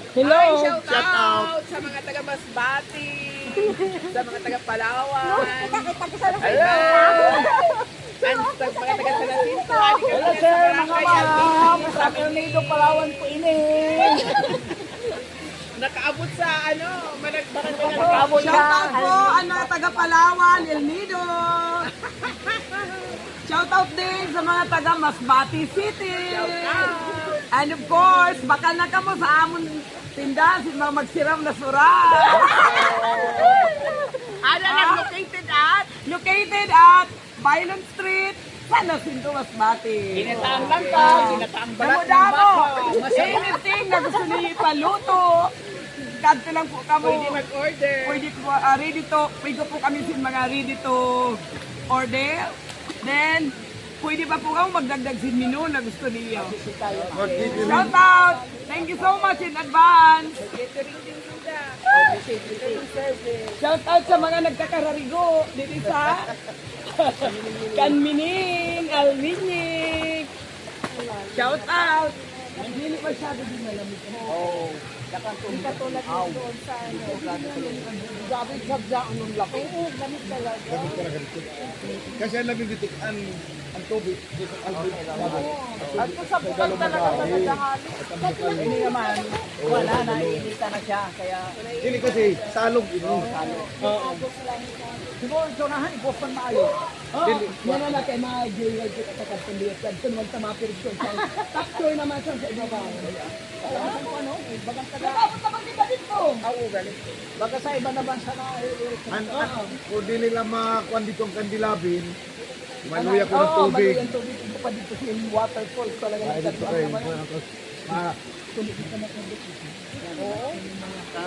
Hello! Ay, shout out sa mga taga Masbati, sa mga taga Palawan. Hello! And sa mga taga Salasinto. Hello sir, mga ma'am! Sa Tornado Palawan po ini. Nakaabot sa managbakan na Nakaabot Shout na. out Po, taga Palawan, El Nido. Shout out din sa mga taga Masbati City. And of course, bakal na kamo sa amon tindahan si mga magsiram na surat. Ano lang Located at Bailon Street, San Jacinto, Masbati. Ginataang lang ka, ginataang balat ng Damo-damo. baka. Anything na gusto niyo ipaluto. Kadto lang po kamo. Pwede mag-order. Pwede po, pwede po kami sin mga ready to order. Then, pwede pa po kamo magdagdag sin menu na gusto niyo. Shout out! Thank you so much in advance. Catering din sila. Shout out sa mga nagkakararigo dito sa Kanmining, Alminik. Shout out! Hindi masyado din malamig. Hindi katulad ng doon sa Grabe sabya anong laki. Oo, gamit talaga. Kasi ang lamig dito, ang tubig, dito Alvin. At kung sa bukal talaga halos. Hindi naman. Wala, naiinita na siya. Kaya, Hindi kasi, salog ito. Siguro ito na han, ipopan maayo. Yan na natin mga joyride ko kapag pundiyat yan. Ito naman sa mga pirito. Top tour naman siya sa ibaba. alam ko ano, bagang taga, Tapos naman kita dito. oo, galit. Baga sa iba naman sa na, Kung di nila makakuan dito ang kandilabin, maluya ko ng tubig. Yung tubig. Ito pa dito sa yung waterfall. Talaga Ay, dito kayo. oo,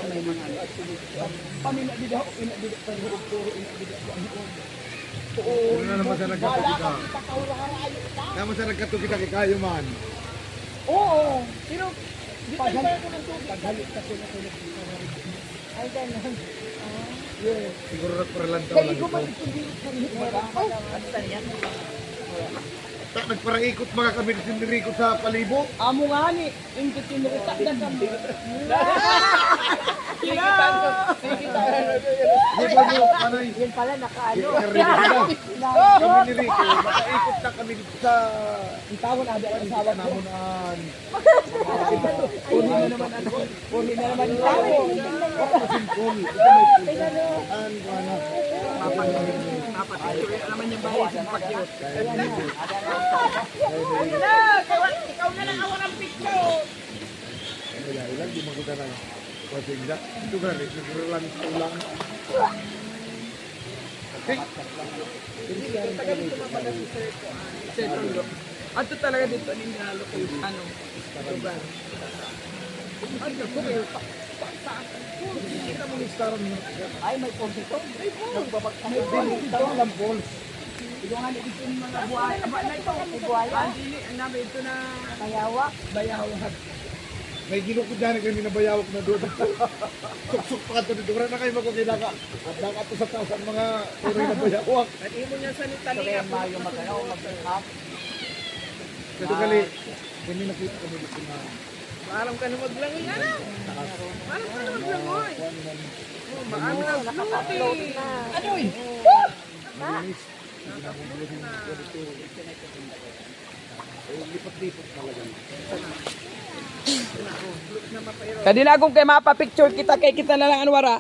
may mga Pamina dito ako. Ina dito sa loob. Puro ina dito. Ano na naman sa nagkatubig ka? Naman sa nagkatubig ka, kayo man. Oo. Pero, Paghalik ko ng tubig. paghalik ka ko na tulog dito. Ay, ganun. Yes. Siguro nagparalantaw Kaya lang ikaw ba ito. dito dito sa loob? Oh, ano yan? Nagparang-ikot mga kami sinirikot sa palibo. Amo nga ni, yung titinirita na kami. Sigitan ko. Sigitan. Di ba mo, ano yung Yun pala, nakaano. kami ni Rico, makaikot na kami dito sa Ang tawon ada ang asawa ko. namunan. Uli na naman ano. Uli na naman ang tawon. Simpol. Ito may pulsan. Ano? Kaya naman yung bahay sa pakyot. Ikaw na lang awang ang picture. Kaya ilan, di maganda na. Kasi hindi. Ito ka rin, naglalang ulang. Setong ato talaga dito ninalo kung ano. Lugar. Ano ko kayo pa. Kita mo ni Star mo. Ay, may ponsito. Nagbabagsak May Dito ang lampols. Ito nga dito yung mga buhay. Aba na ito. Buhaya, Andili, ang namin ito na kayawa. bayawag. May ginukod na kami nabayawak na doon. Suksok pa ka dito. Wala na kayo magkukinaka. At nakato sa taas ang mga tuloy na bayawak. Pati mo niya sa So, Nitalia. kaya mayo magano, mag-up. Kasi kali, kami nakita kami dito na Parang ka na maglangoy na. Parang ka na maglangoy. Maano na Nakaka-upload na. Ano yun? malinis. Lipat-lipat talaga. Kadina akong kay mapapicture kita kay kita na lang anwara.